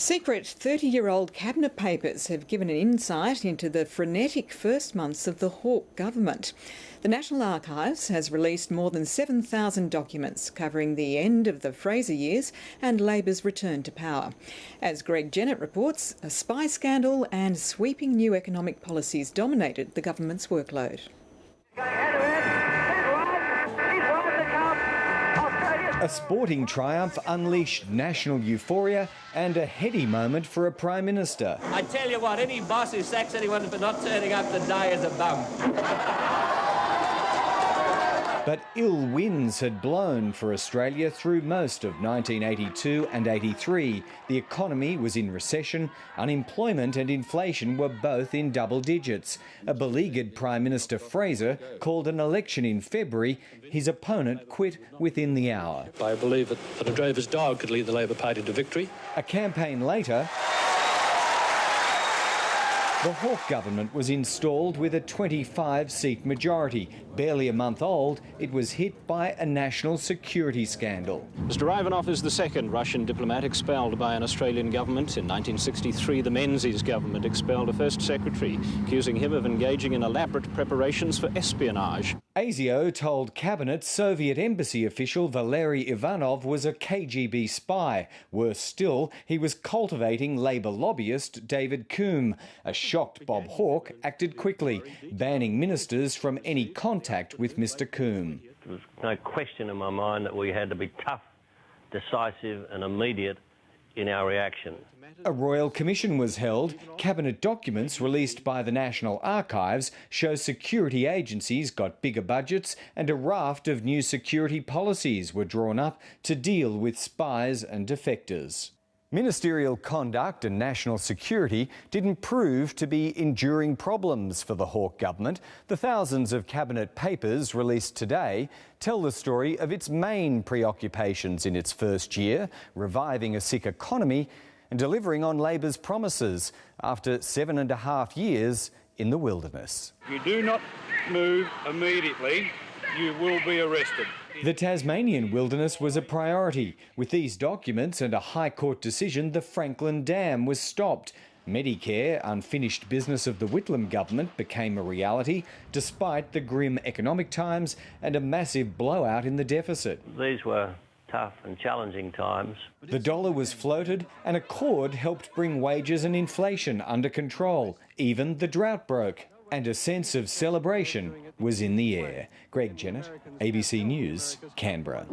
Secret 30-year-old cabinet papers have given an insight into the frenetic first months of the Hawke government. The National Archives has released more than 7,000 documents covering the end of the Fraser years and Labor's return to power. As Greg Jennett reports, a spy scandal and sweeping new economic policies dominated the government's workload. A sporting triumph unleashed national euphoria and a heady moment for a Prime Minister. I tell you what, any boss who sacks anyone for not turning up to die is a bum. But ill winds had blown for Australia through most of 1982 and 83. The economy was in recession, unemployment and inflation were both in double digits. A beleaguered Prime Minister Fraser called an election in February. His opponent quit within the hour. I believe that a drover's dog could lead the Labor Party to victory. A campaign later, the Hawke government was installed with a 25-seat majority. Barely a month old, it was hit by a national security scandal. Mr Ivanov is the second Russian diplomat expelled by an Australian government. In 1963, the Menzies government expelled a first secretary, accusing him of engaging in elaborate preparations for espionage. ASIO told Cabinet Soviet embassy official Valery Ivanov was a KGB spy. Worse still, he was cultivating Labor lobbyist David Coombe. A shocked Bob Hawke acted quickly, banning ministers from any contact with Mr Coombe. There was no question in my mind that we had to be tough, decisive and immediate in our reaction. A royal commission was held. Cabinet documents released by the National Archives show security agencies got bigger budgets and a raft of new security policies were drawn up to deal with spies and defectors. Ministerial conduct and national security didn't prove to be enduring problems for the Hawke government. The thousands of cabinet papers released today tell the story of its main preoccupations in its first year, reviving a sick economy and delivering on Labor's promises after 7.5 years in the wilderness. If you do not move immediately, you will be arrested. The Tasmanian wilderness was a priority. With these documents and a High Court decision, the Franklin Dam was stopped. Medicare, unfinished business of the Whitlam government, became a reality, despite the grim economic times and a massive blowout in the deficit. These were tough and challenging times. The dollar was floated and a cord helped bring wages and inflation under control. Even the drought broke. And a sense of celebration was in the air. Greg Jennett, ABC News, Canberra.